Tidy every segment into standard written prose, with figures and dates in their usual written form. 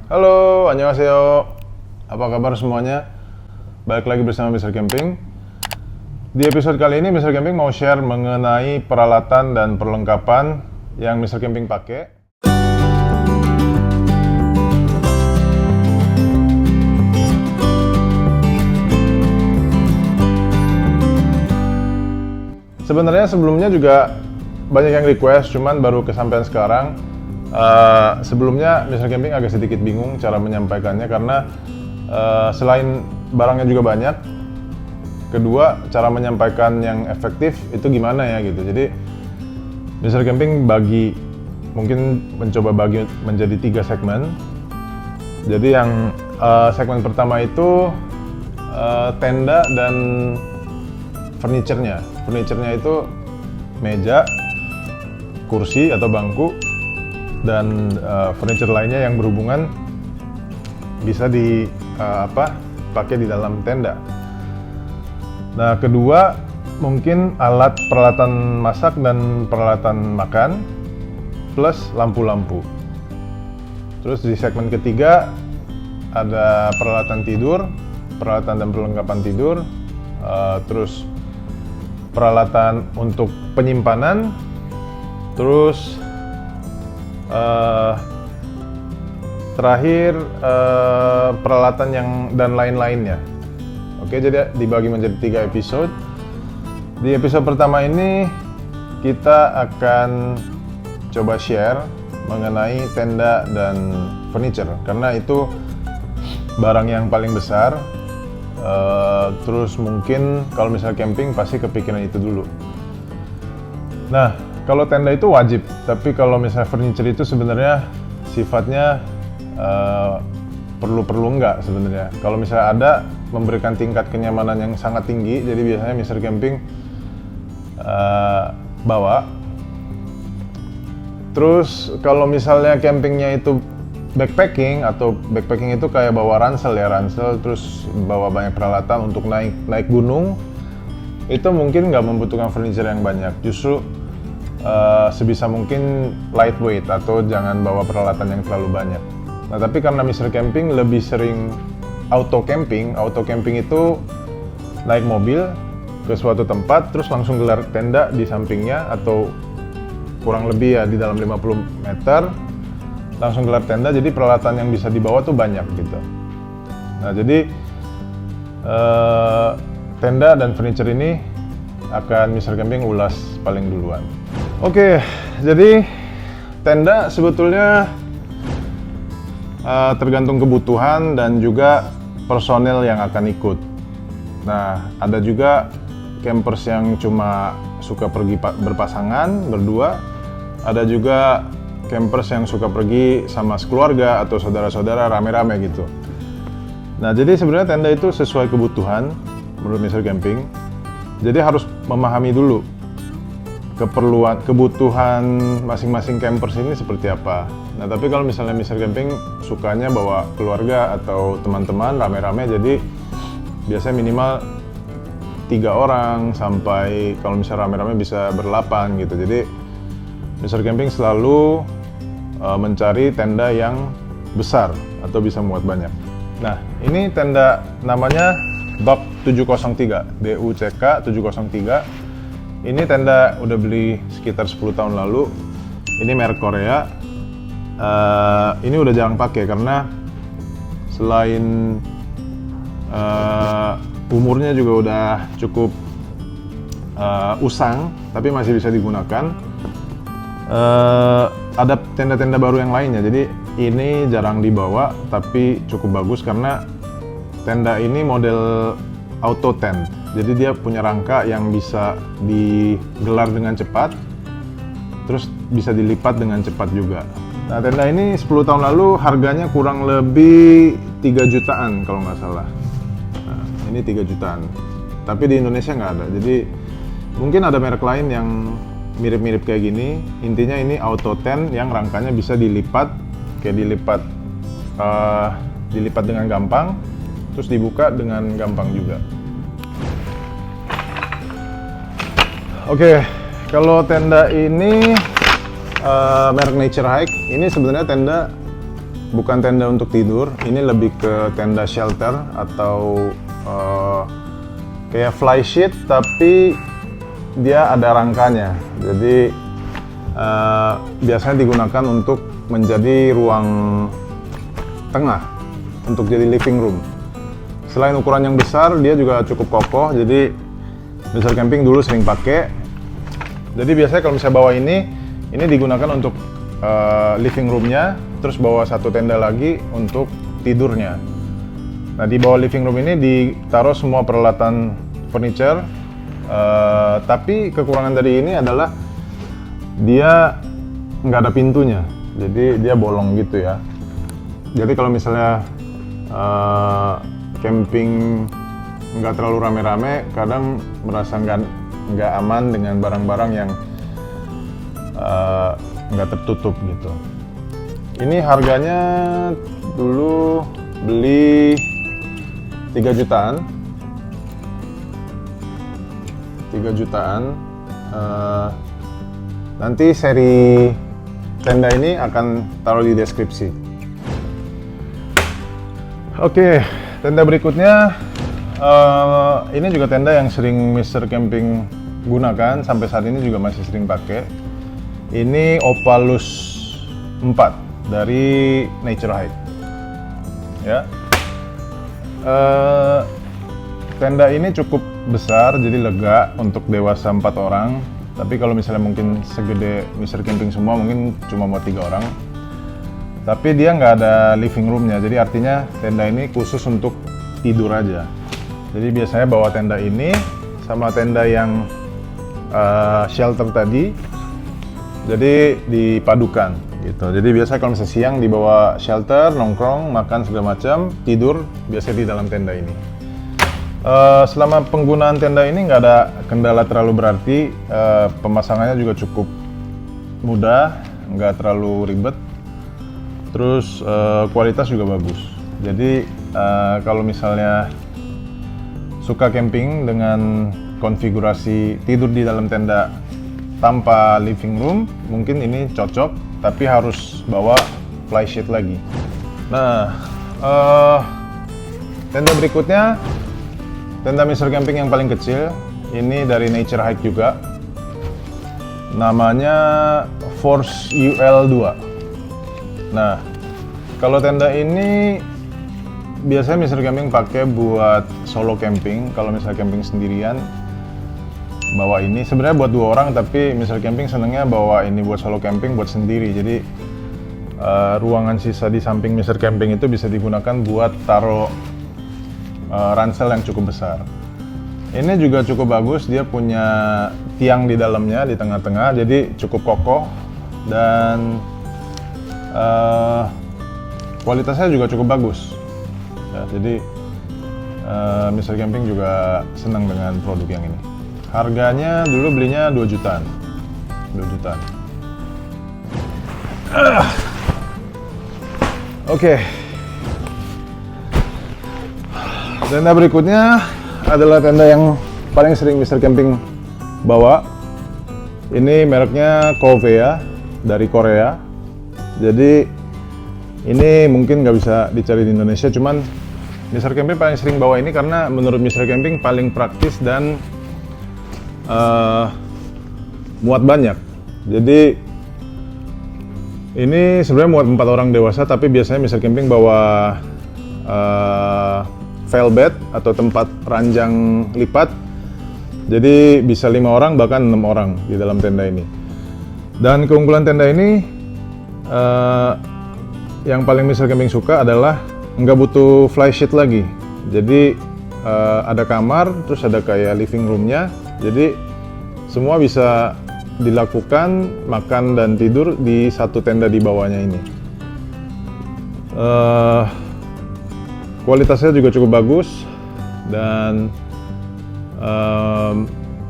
Halo, annyeonghaseyo. Apa kabar semuanya? Balik lagi bersama Mr. Camping. Di episode kali ini Mr. Camping mau share mengenai peralatan dan perlengkapan yang Mr. Camping pakai. Sebenarnya sebelumnya juga banyak yang request, cuman baru kesampaian sekarang. Sebelumnya Mr. Camping agak sedikit bingung cara menyampaikannya karena selain barangnya juga banyak, kedua cara menyampaikan yang efektif itu gimana ya gitu. Jadi Mr. Camping mungkin mencoba bagi menjadi 3 segmen. Jadi yang segmen pertama itu tenda dan furniture-nya. Furniture-nya itu meja, kursi atau bangku, dan furniture lainnya yang berhubungan bisa pakai di dalam tenda. Nah, kedua mungkin alat peralatan masak dan peralatan makan plus lampu-lampu. Terus di segmen ketiga ada peralatan tidur, peralatan dan perlengkapan tidur, terus peralatan untuk penyimpanan, terus terakhir peralatan dan lain-lainnya. Oke, jadi dibagi menjadi 3 episode. Di episode pertama ini kita akan coba share mengenai tenda dan furniture karena itu barang yang paling besar. Terus mungkin kalau misalnya camping pasti kepikiran itu dulu. Nah, kalau tenda itu wajib, tapi kalau misalnya furniture itu sebenarnya sifatnya perlu enggak sebenarnya. Kalau misalnya ada memberikan tingkat kenyamanan yang sangat tinggi, jadi biasanya Mr. Camping bawa. Terus kalau misalnya campingnya itu backpacking itu kayak bawa ransel, terus bawa banyak peralatan untuk naik gunung, itu mungkin nggak membutuhkan furniture yang banyak. Justru sebisa mungkin lightweight atau jangan bawa peralatan yang terlalu banyak. Nah, tapi karena Mr. Camping lebih sering auto camping itu naik mobil ke suatu tempat terus langsung gelar tenda di sampingnya atau kurang lebih ya di dalam 50 meter langsung gelar tenda, jadi peralatan yang bisa dibawa tuh banyak gitu. Nah, jadi tenda dan furniture ini akan Mr. Camping ulas paling duluan. Oke, jadi tenda sebetulnya tergantung kebutuhan dan juga personel yang akan ikut. Nah, ada juga campers yang cuma suka pergi berpasangan, berdua. Ada juga campers yang suka pergi sama sekeluarga atau saudara-saudara rame-rame gitu. Nah, jadi sebenarnya tenda itu sesuai kebutuhan menurut Mr. Camping. Jadi harus memahami dulu kebutuhan masing-masing campers ini seperti apa. Nah, tapi kalau misalnya Mr. Camping sukanya bawa keluarga atau teman-teman rame-rame, jadi biasanya minimal 3 orang sampai kalau misalnya rame-rame bisa ber-8 gitu. Jadi Mr. Camping selalu mencari tenda yang besar atau bisa muat banyak. Nah, ini tenda namanya Duck 703, DUCK 703. Ini tenda udah beli sekitar 10 tahun lalu. Ini merek Korea. Ini udah jarang pakai karena selain umurnya juga udah cukup usang, tapi masih bisa digunakan. Ada tenda-tenda baru yang lainnya, jadi ini jarang dibawa tapi cukup bagus karena tenda ini model auto tent. Jadi dia punya rangka yang bisa digelar dengan cepat, terus bisa dilipat dengan cepat juga. Nah, tenda ini 10 tahun lalu harganya kurang lebih 3 jutaan kalau nggak salah. Nah, ini 3 jutaan. Tapi di Indonesia nggak ada, jadi mungkin ada merek lain yang mirip-mirip kayak gini. Intinya ini auto tent yang rangkanya bisa dilipat, kayak dilipat dengan gampang, terus dibuka dengan gampang juga. Oke, kalau tenda ini merek Nature Hike, ini sebenarnya tenda bukan tenda untuk tidur, ini lebih ke tenda shelter atau kayak fly sheet tapi dia ada rangkanya. Jadi biasanya digunakan untuk menjadi ruang tengah, untuk jadi living room. Selain ukuran yang besar, dia juga cukup kokoh. Jadi Mr. Camping dulu sering pakai. Jadi biasanya kalau misalnya bawa ini digunakan untuk living roomnya, terus bawa satu tenda lagi untuk tidurnya. Nah, di bawah living room ini ditaruh semua peralatan furniture, tapi kekurangan dari ini adalah dia nggak ada pintunya, jadi dia bolong gitu ya. Jadi kalau misalnya camping nggak terlalu rame-rame, kadang merasa nggak aman dengan barang-barang yang nggak tertutup gitu. Ini harganya dulu beli 3 jutaan. 3 jutaan. Nanti seri tenda ini akan taruh di deskripsi. Oke, tenda berikutnya. Ini juga tenda yang sering Mr. Camping gunakan, sampai saat ini juga masih sering pakai. Ini Opalus 4 dari Nature Hike. Ya. Tenda ini cukup besar, jadi lega untuk dewasa 4 orang. Tapi kalau misalnya mungkin segede Mr. Camping semua, mungkin cuma mau 3 orang. Tapi dia nggak ada living roomnya, jadi artinya tenda ini khusus untuk tidur aja. Jadi biasanya bawa tenda ini sama tenda yang shelter tadi, jadi dipadukan gitu. Jadi biasanya kalau misalnya siang dibawa shelter, nongkrong, makan segala macam, tidur biasanya di dalam tenda ini. Selama penggunaan tenda ini nggak ada kendala terlalu berarti, pemasangannya juga cukup mudah, nggak terlalu ribet, terus kualitas juga bagus. Jadi kalau misalnya suka camping dengan konfigurasi tidur di dalam tenda tanpa living room, mungkin ini cocok, tapi harus bawa fly sheet lagi. Nah, tenda berikutnya, tenda Mr. Camping yang paling kecil, ini dari Nature Hike juga. Namanya Force UL2. Nah, kalau tenda ini biasanya Mr. Camping pakai buat solo camping. Kalau misalnya camping sendirian, bawa ini. Sebenarnya buat 2 orang, tapi Mr. Camping senengnya bawa ini buat solo camping, buat sendiri. Jadi ruangan sisa di samping Mr. Camping itu bisa digunakan buat taruh ransel yang cukup besar. Ini juga cukup bagus, dia punya tiang di dalamnya, di tengah-tengah, jadi cukup kokoh dan kualitasnya juga cukup bagus. Ya, jadi Mr. Camping juga senang dengan produk yang ini. Harganya dulu belinya 2 jutaan. 2 jutaan. Oke. Tenda berikutnya adalah tenda yang paling sering Mr. Camping bawa. Ini mereknya Covea dari Korea. Jadi ini mungkin nggak bisa dicari di Indonesia, cuman Mr. Camping paling sering bawa ini karena menurut Mr. Camping paling praktis dan muat banyak. Jadi ini sebenarnya muat 4 orang dewasa, tapi biasanya Mr. Camping bawa fail bed atau tempat ranjang lipat. Jadi bisa 5 orang bahkan 6 orang di dalam tenda ini. Dan keunggulan tenda ini yang paling Mr. Camping suka adalah nggak butuh fly sheet lagi. Jadi ada kamar, terus ada kayak living roomnya. Jadi semua bisa dilakukan, makan dan tidur di satu tenda di bawahnya ini. Kualitasnya juga cukup bagus dan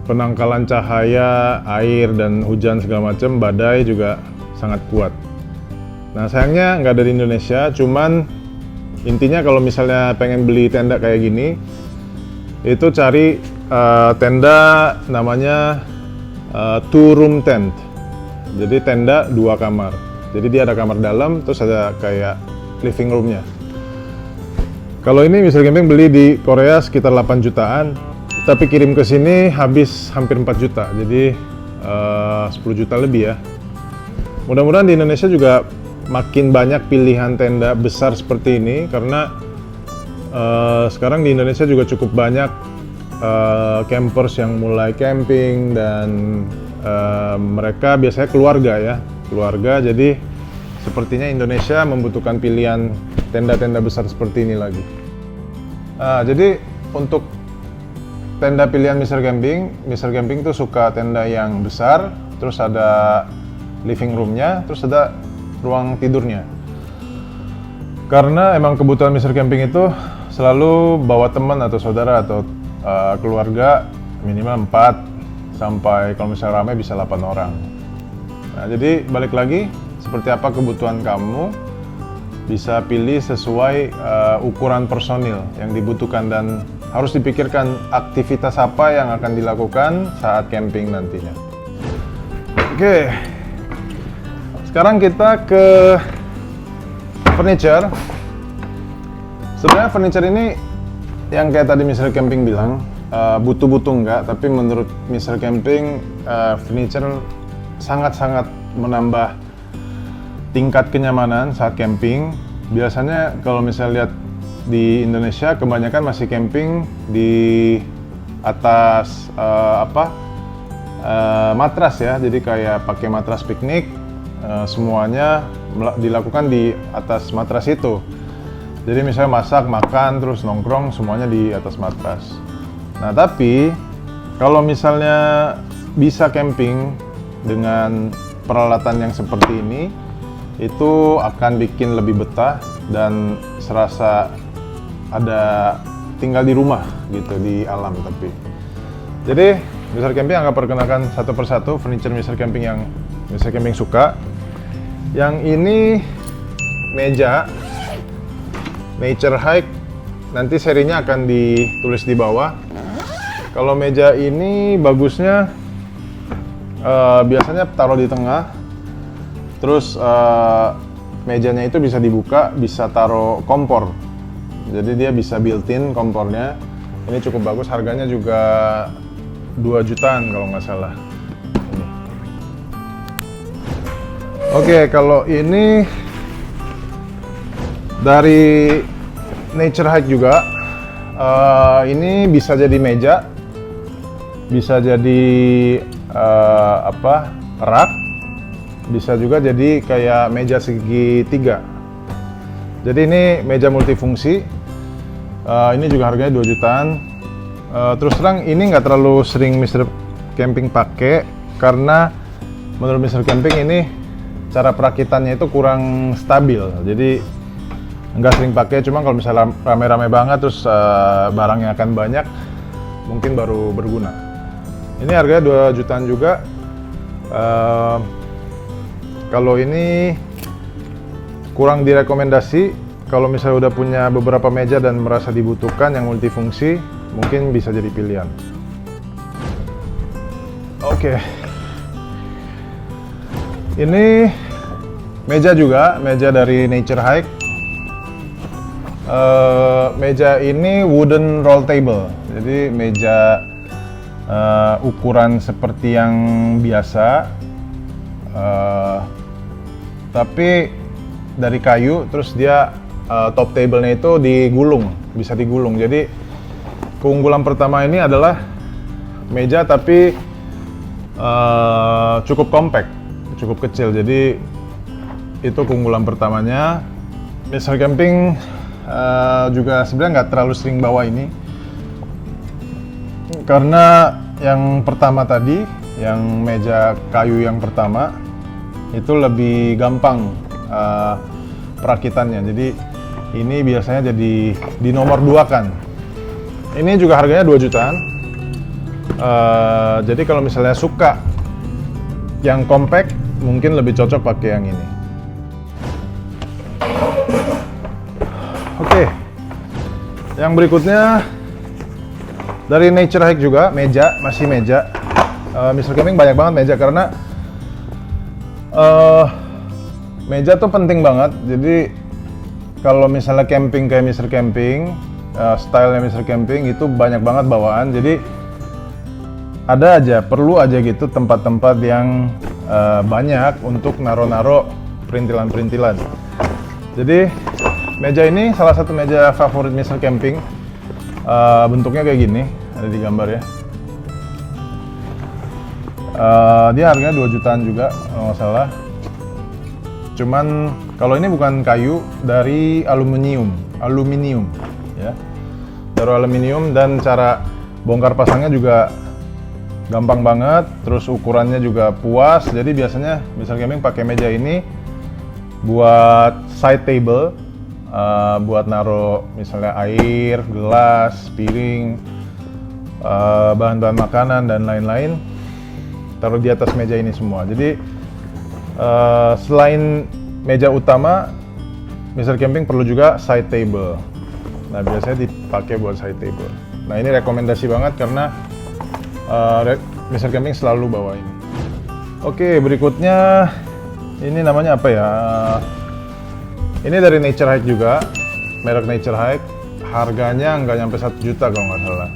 penangkalan cahaya, air dan hujan segala macam, badai juga sangat kuat. Nah, sayangnya nggak ada di Indonesia, cuman intinya kalau misalnya pengen beli tenda kayak gini, itu cari tenda namanya 2 room tent. Jadi tenda 2 kamar. Jadi dia ada kamar dalam, terus ada kayak living roomnya. Kalau ini Mr. Camping beli di Korea sekitar 8 jutaan, tapi kirim ke sini habis hampir 4 juta, jadi 10 juta lebih ya. Mudah-mudahan di Indonesia juga makin banyak pilihan tenda besar seperti ini, karena sekarang di Indonesia juga cukup banyak campers yang mulai camping, dan mereka biasanya keluarga, jadi sepertinya Indonesia membutuhkan pilihan tenda-tenda besar seperti ini lagi. Jadi untuk tenda pilihan Mr. Camping tuh suka tenda yang besar, terus ada living roomnya, terus ada ruang tidurnya. Karena emang kebutuhan Mr. Camping itu selalu bawa teman atau saudara atau keluarga minimal 4 sampai kalau misalnya ramai bisa 8 orang. Nah, jadi balik lagi, seperti apa kebutuhan kamu, bisa pilih sesuai ukuran personil yang dibutuhkan, dan harus dipikirkan aktivitas apa yang akan dilakukan saat camping nantinya. Oke, sekarang kita ke furniture. Sebenarnya furniture ini yang kayak tadi Mr. Camping bilang, butuh-butuh enggak, tapi menurut Mr. Camping furniture sangat-sangat menambah tingkat kenyamanan saat camping. Biasanya kalau misalnya lihat di Indonesia, kebanyakan masih camping di atas matras ya, jadi kayak pakai matras piknik, semuanya dilakukan di atas matras itu. Jadi misalnya masak, makan, terus nongkrong, semuanya di atas matras. Nah, tapi kalau misalnya bisa camping dengan peralatan yang seperti ini, itu akan bikin lebih betah dan serasa ada tinggal di rumah gitu, di alam. Tapi jadi Mr. Camping akan perkenalkan satu persatu furniture Mr. Camping yang Mr. Camping suka. Yang ini meja Nature Hike, nanti serinya akan ditulis di bawah. Kalau meja ini bagusnya biasanya taruh di tengah. Terus mejanya itu bisa dibuka, bisa taruh kompor. Jadi dia bisa built-in kompornya. Ini cukup bagus, harganya juga 2 jutaan kalau nggak salah. Ini. Oke, kalau ini dari Nature Hike juga. Ini bisa jadi meja, bisa jadi rak. Bisa juga jadi kayak meja segitiga. Jadi ini meja multifungsi. Ini juga harganya 2 jutaan. Terus terang ini nggak terlalu sering Mr. Camping pakai, karena menurut Mr. Camping ini cara perakitannya itu kurang stabil. Jadi nggak sering pakai. Cuma kalau misalnya rame-rame banget, terus barangnya akan banyak, mungkin baru berguna. Ini harganya 2 jutaan juga. Kalau ini kurang direkomendasi. Kalau misalnya udah punya beberapa meja dan merasa dibutuhkan yang multifungsi, mungkin bisa jadi pilihan. Oke. Ini meja juga, meja dari Nature Hike. Meja ini wooden roll table. Jadi meja ukuran seperti yang biasa. Tapi dari kayu, terus dia top table-nya itu digulung, bisa digulung. Jadi keunggulan pertama ini adalah meja tapi cukup compact, cukup kecil. Jadi itu keunggulan pertamanya. Mr. Camping juga sebenarnya nggak terlalu sering bawa ini, karena yang pertama tadi, yang meja kayu yang pertama itu lebih gampang perakitannya. Jadi ini biasanya jadi di nomor 2 kan. Ini juga harganya 2 jutaan. Jadi kalau misalnya suka yang compact, mungkin lebih cocok pakai yang ini. Oke, yang berikutnya dari Nature Hike juga, meja, masih meja. Mr. Camping banyak banget meja, karena meja tuh penting banget. Jadi kalau misalnya camping kayak Mr. Camping, stylenya Mr. Camping itu banyak banget bawaan. Jadi ada aja, perlu aja gitu tempat-tempat yang banyak untuk naro-naro perintilan-perintilan. Jadi meja ini salah satu meja favorit Mr. Camping. Bentuknya kayak gini, ada di gambar ya. Dia harganya 2 jutaan juga kalau nggak salah. Cuman kalau ini bukan kayu, dari aluminium ya, dari aluminium, dan cara bongkar pasangnya juga gampang banget, terus ukurannya juga puas. Jadi biasanya Mr. Camping pakai meja ini buat side table, buat naro misalnya air, gelas, piring, bahan-bahan makanan dan lain-lain, taruh di atas meja ini semua. Jadi selain meja utama, Mr. Camping perlu juga side table. Nah, biasanya dipakai buat side table. Nah, ini rekomendasi banget karena Mr. Camping selalu bawa ini. Oke, berikutnya ini namanya apa ya? Ini dari Nature Hike juga, merek Nature Hike. Harganya nggak nyampe 1 juta kalau nggak salah.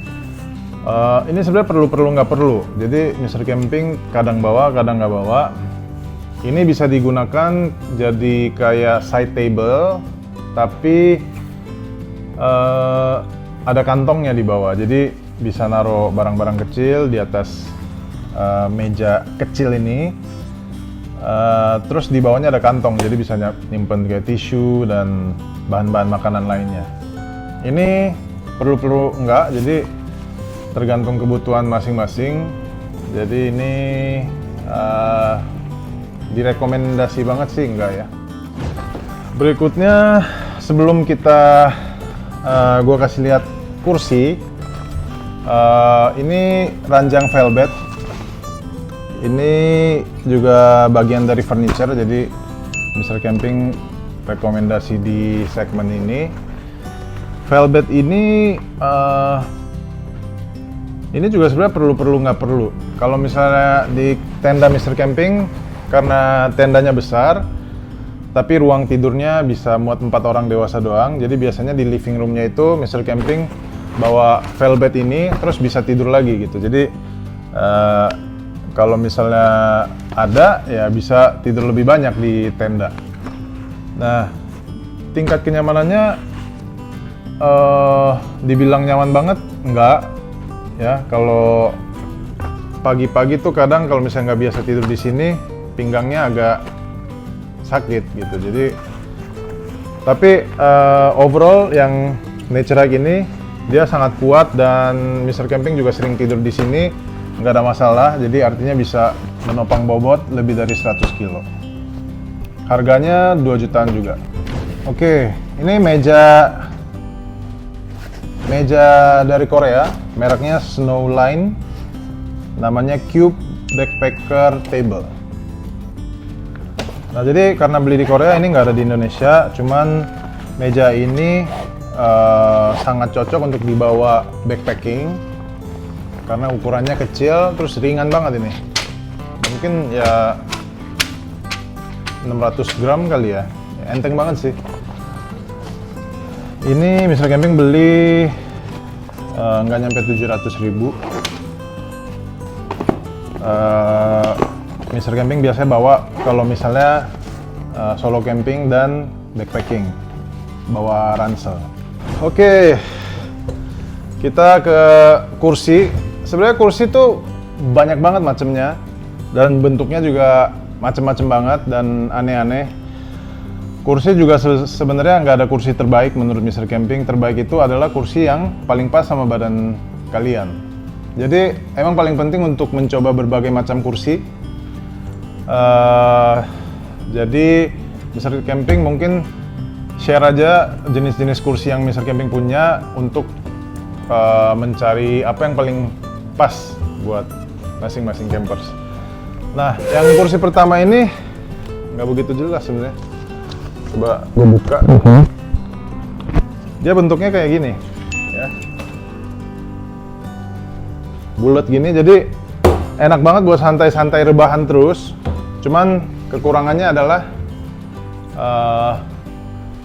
Ini sebenarnya perlu nggak perlu. Jadi Mr. Camping kadang bawa, kadang nggak bawa. Ini bisa digunakan jadi kayak side table, tapi ada kantongnya di bawah. Jadi bisa naruh barang-barang kecil di atas meja kecil ini. Terus di bawahnya ada kantong, jadi bisa nyimpen kayak tisu dan bahan-bahan makanan lainnya. Ini perlu enggak, jadi tergantung kebutuhan masing-masing. Jadi ini direkomendasi banget sih enggak ya. Berikutnya, sebelum kita gua kasih lihat kursi, ini ranjang velvet. Ini juga bagian dari furniture, jadi Mr. Camping rekomendasi di segmen ini. Velvet ini juga sebenarnya perlu nggak perlu. Kalau misalnya di tenda Mr. Camping, karena tendanya besar, tapi ruang tidurnya bisa muat 4 orang dewasa doang. Jadi biasanya di living roomnya itu Mr. Camping bawa velvet ini, terus bisa tidur lagi gitu. Jadi kalau misalnya ada, ya bisa tidur lebih banyak di tenda. Nah, tingkat kenyamanannya dibilang nyaman banget, enggak ya. Kalau pagi-pagi tuh kadang kalau misalnya nggak biasa tidur di sini, pinggangnya agak sakit gitu. Jadi tapi overall yang Nature Hike ini dia sangat kuat, dan Mr. Camping juga sering tidur di sini, nggak ada masalah. Jadi artinya bisa menopang bobot lebih dari 100 kilo. Harganya 2 jutaan juga. Oke, ini meja dari Korea, mereknya Snowline, namanya Cube Backpacker Table. Nah, jadi karena beli di Korea, ini nggak ada di Indonesia, cuman meja ini sangat cocok untuk dibawa backpacking karena ukurannya kecil, terus ringan banget ini. Mungkin ya 600 gram kali ya, enteng banget sih. Ini Mr. Camping beli nggak nyampe 700.000. Mr. Camping biasanya bawa kalau misalnya solo camping dan backpacking, bawa ransel. Oke, kita ke kursi. Sebenarnya kursi tuh banyak banget macamnya, dan bentuknya juga macem-macem banget dan aneh-aneh. Kursi juga sebenarnya nggak ada kursi terbaik menurut Mr. Camping. Terbaik itu adalah kursi yang paling pas sama badan kalian. Jadi emang paling penting untuk mencoba berbagai macam kursi. Jadi Mr. Camping mungkin share aja jenis-jenis kursi yang Mr. Camping punya untuk mencari apa yang paling pas buat masing-masing campers. Nah, yang kursi pertama ini nggak begitu jelas sebenarnya. Coba gue buka. Dia bentuknya kayak gini, ya. Bulat gini, jadi enak banget buat santai-santai rebahan terus. Cuman kekurangannya adalah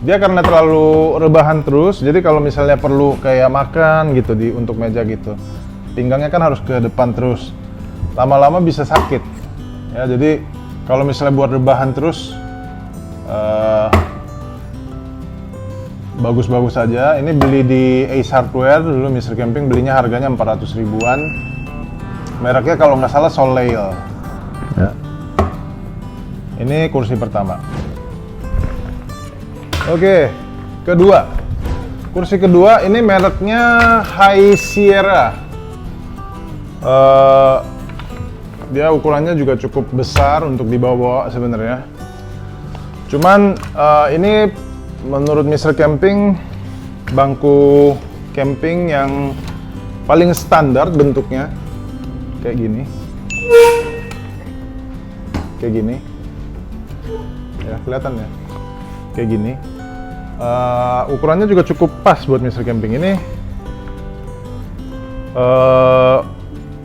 dia karena terlalu rebahan terus, jadi kalau misalnya perlu kayak makan gitu untuk meja gitu, pinggangnya kan harus ke depan terus, lama-lama bisa sakit ya. Jadi kalau misalnya buat rebahan terus bagus-bagus aja. Ini beli di Ace Hardware dulu, Mr. Camping belinya harganya 400 ribuan, mereknya kalau nggak salah Soleil ya. Ini kursi pertama. Oke, kedua. Kursi kedua ini mereknya High Sierra. Dia ukurannya juga cukup besar untuk dibawa sebenarnya. Cuman ini menurut Mr. Camping bangku camping yang paling standar bentuknya. Kayak gini. Kayak gini. Ya, kelihatan ya. Kayak gini. Ukurannya juga cukup pas buat Mr. Camping ini.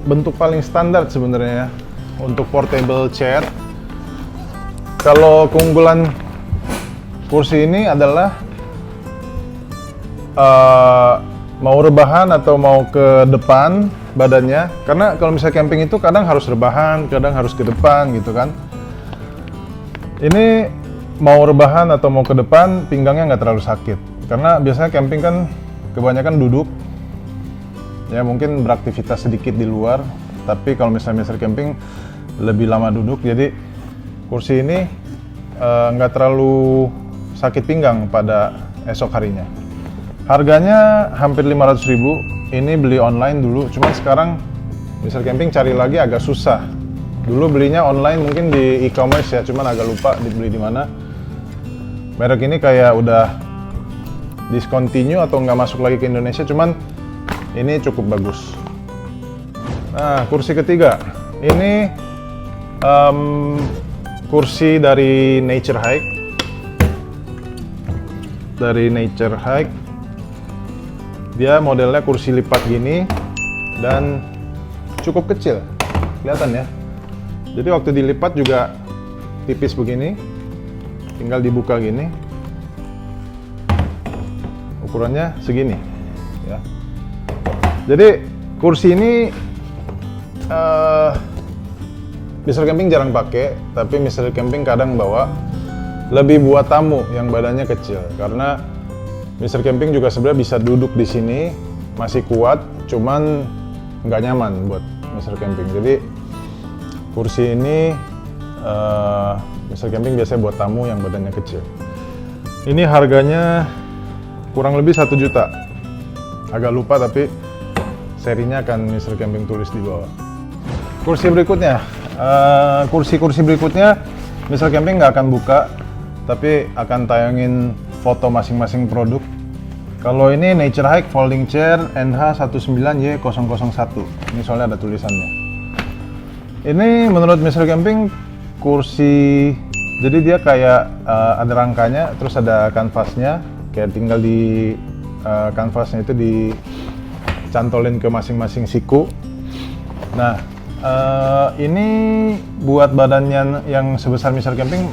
Bentuk paling standar sebenarnya untuk portable chair. Kalau keunggulan kursi ini adalah mau rebahan atau mau ke depan badannya, karena kalau misalnya camping itu kadang harus rebahan, kadang harus ke depan gitu kan. Ini mau rebahan atau mau ke depan, pinggangnya nggak terlalu sakit. Karena biasanya camping kan kebanyakan duduk. Ya mungkin beraktivitas sedikit di luar. Tapi kalau misalnya Mr. Camping lebih lama duduk, jadi kursi ini nggak terlalu sakit pinggang pada esok harinya. Harganya hampir 500 ribu. Ini beli online dulu. Cuman sekarang Mr. Camping cari lagi agak susah. Dulu belinya online mungkin di e-commerce ya, cuman agak lupa dibeli di mana. Merek ini kayak udah discontinue atau nggak masuk lagi ke Indonesia, cuman ini cukup bagus. Nah, kursi ketiga. Ini kursi dari Nature Hike. Dari Nature Hike. Dia modelnya kursi lipat gini dan cukup kecil. Kelihatan ya. Jadi waktu dilipat juga tipis begini. Tinggal dibuka gini, ukurannya segini ya. Jadi kursi ini Mr. Camping jarang pakai, tapi Mr. Camping kadang bawa lebih buat tamu yang badannya kecil, karena Mr. Camping juga sebenarnya bisa duduk di sini masih kuat, cuman nggak nyaman buat Mr. Camping. Jadi kursi ini Mr. Camping biasanya buat tamu yang badannya kecil. Ini harganya kurang lebih 1 juta. Agak lupa tapi serinya akan Mr. Camping tulis di bawah. Kursi berikutnya, kursi-kursi berikutnya Mr. Camping nggak akan buka, tapi akan tayangin foto masing-masing produk. Kalau ini Nature Hike Folding Chair NH19Y001. Ini soalnya ada tulisannya. Ini menurut Mr. Camping kursi, jadi dia kayak ada rangkanya, terus ada kanvasnya, kayak tinggal di kanvasnya itu dicantolin ke masing-masing siku. Nah, ini buat badannya yang sebesar Mr. Camping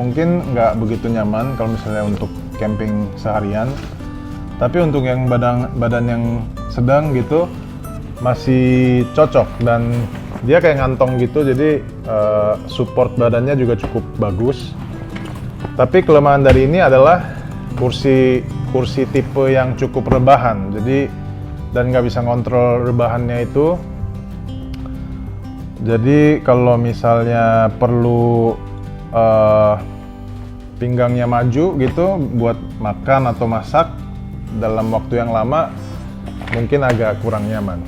mungkin nggak begitu nyaman kalau misalnya untuk camping seharian. Tapi untuk yang badan yang sedang gitu masih cocok, dan dia kayak ngantong gitu, jadi support badannya juga cukup bagus. Tapi kelemahan dari ini adalah kursi tipe yang cukup rebahan, jadi dan nggak bisa ngontrol rebahannya itu. Jadi kalau misalnya perlu pinggangnya maju gitu buat makan atau masak dalam waktu yang lama, mungkin agak kurang nyaman.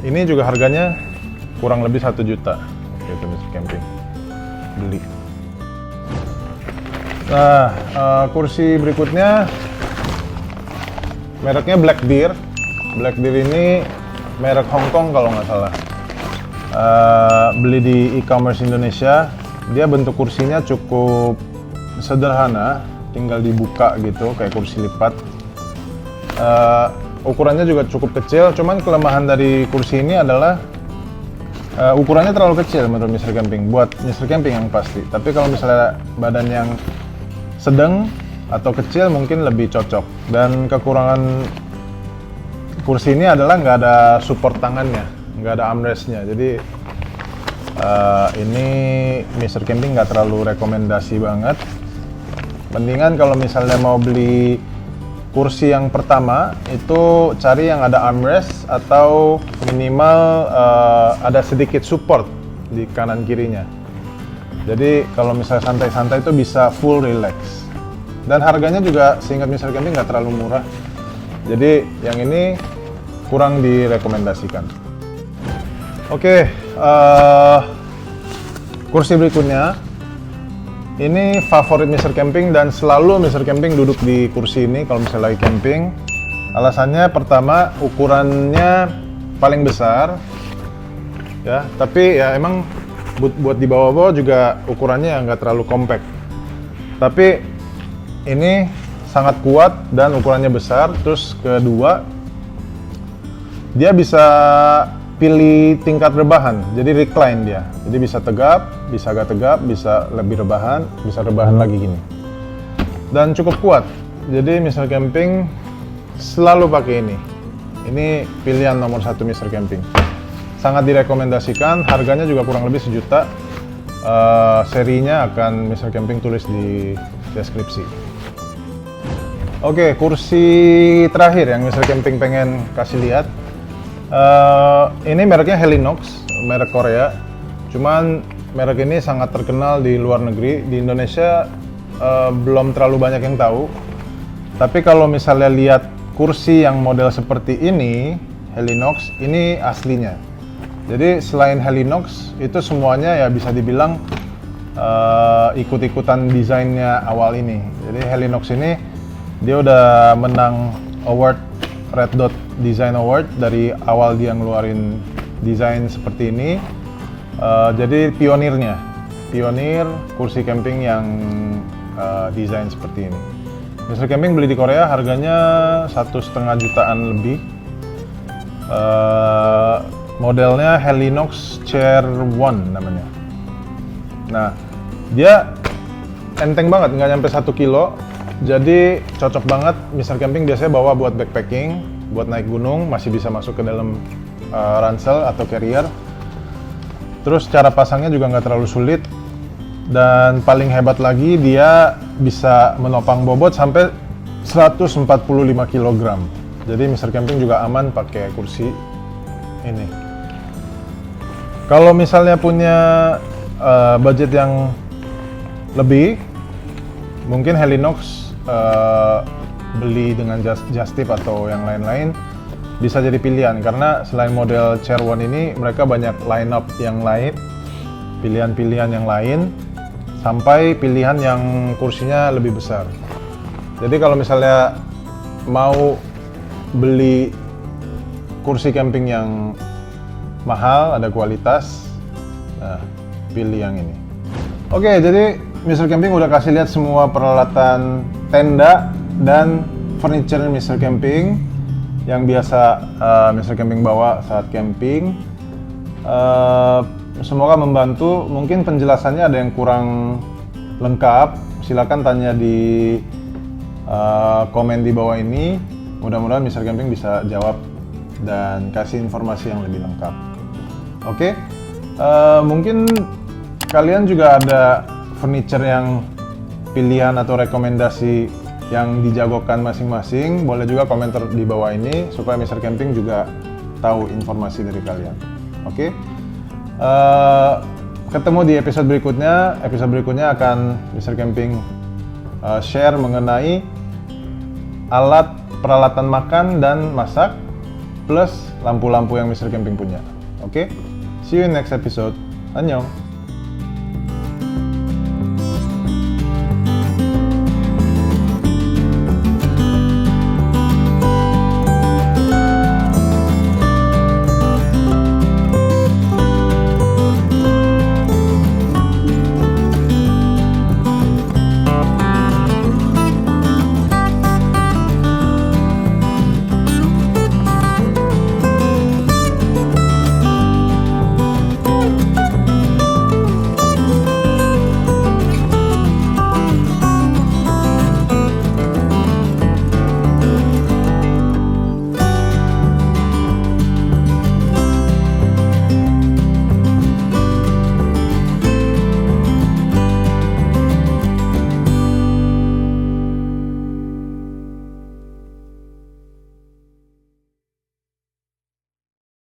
Ini juga harganya kurang lebih 1 juta gitu Mr. Camping beli. Nah, kursi berikutnya mereknya Black Deer. Black Deer ini merek Hong Kong kalau nggak salah. Beli di e-commerce Indonesia. Dia bentuk kursinya cukup sederhana, tinggal dibuka gitu kayak kursi lipat. Ukurannya juga cukup kecil, cuman kelemahan dari kursi ini adalah ukurannya terlalu kecil menurut Mr. Camping, buat Mr. Camping yang pasti. Tapi kalau misalnya badan yang sedang atau kecil mungkin lebih cocok. Dan kekurangan kursi ini adalah nggak ada support tangannya, nggak ada armrestnya. Jadi ini Mr. Camping nggak terlalu rekomendasi banget. Mendingan kalau misalnya mau beli kursi yang pertama itu cari yang ada armrest atau minimal ada sedikit support di kanan kirinya. Jadi kalau misalnya santai-santai itu bisa full relax. Dan harganya juga seingat Mr. Camping nggak terlalu murah. Jadi yang ini kurang direkomendasikan. Oke, kursi berikutnya. Ini favorit Mr. Camping dan selalu Mr. Camping duduk di kursi ini kalau misalnya lagi camping. Alasannya pertama ukurannya paling besar, ya. Tapi ya emang buat dibawa-bawa juga ukurannya nggak terlalu compact. Tapi ini sangat kuat dan ukurannya besar. Terus kedua, dia bisa pilih tingkat rebahan, jadi recline dia. Jadi bisa tegap, bisa agak tegap, bisa lebih rebahan, bisa rebahan lagi gini. Dan cukup kuat. Jadi Mr. Camping selalu pakai ini. Ini pilihan nomor 1 Mr. Camping. Sangat direkomendasikan, harganya juga kurang lebih 1 juta. Serinya akan Mr. Camping tulis di deskripsi. Oke, kursi terakhir yang Mr. Camping pengen kasih lihat. Ini mereknya Helinox, merek Korea. Cuman merek ini sangat terkenal di luar negeri. Di Indonesia belum terlalu banyak yang tahu. Tapi kalau misalnya lihat kursi yang model seperti ini, Helinox, ini aslinya. Jadi selain Helinox, itu semuanya ya bisa dibilang ikut-ikutan desainnya awal ini. Jadi Helinox ini dia udah menang award Red Dot Design Award dari awal dia ngeluarin desain seperti ini. Jadi pionir kursi camping yang desain seperti ini. Mr. Camping beli di Korea, harganya 1,5 jutaan lebih. Modelnya Helinox Chair One namanya. Nah, dia enteng banget, nggak nyampe 1 kilo. Jadi cocok banget Mr. Camping biasanya bawa buat backpacking, buat naik gunung, masih bisa masuk ke dalam ransel atau carrier. Terus cara pasangnya juga nggak terlalu sulit. Dan paling hebat lagi dia bisa menopang bobot sampai 145 kg. Jadi Mr. Camping juga aman pakai kursi ini. Kalau misalnya punya budget yang lebih, mungkin Helinox beli dengan Just Tip atau yang lain-lain bisa jadi pilihan, karena selain model Chair One ini mereka banyak line up yang lain, pilihan-pilihan yang lain, sampai pilihan yang kursinya lebih besar. Jadi kalau misalnya mau beli kursi camping yang mahal, ada kualitas, nah, pilih yang ini. Oke, jadi Mr. Camping udah kasih lihat semua peralatan tenda dan furniture Mr. Camping yang biasa Mr. Camping bawa saat camping. Semoga membantu. Mungkin penjelasannya ada yang kurang lengkap, silakan tanya di komen di bawah ini. Mudah-mudahan Mr. Camping bisa jawab dan kasih informasi yang lebih lengkap. Oke, mungkin kalian juga ada furniture yang pilihan atau rekomendasi yang dijagokan masing-masing, boleh juga komentar di bawah ini supaya Mr. Camping juga tahu informasi dari kalian. Oke, ketemu di episode berikutnya. Episode berikutnya akan Mr. Camping share mengenai alat peralatan makan dan masak plus lampu-lampu yang Mr. Camping punya. Oke, see you in next episode. Annyeong.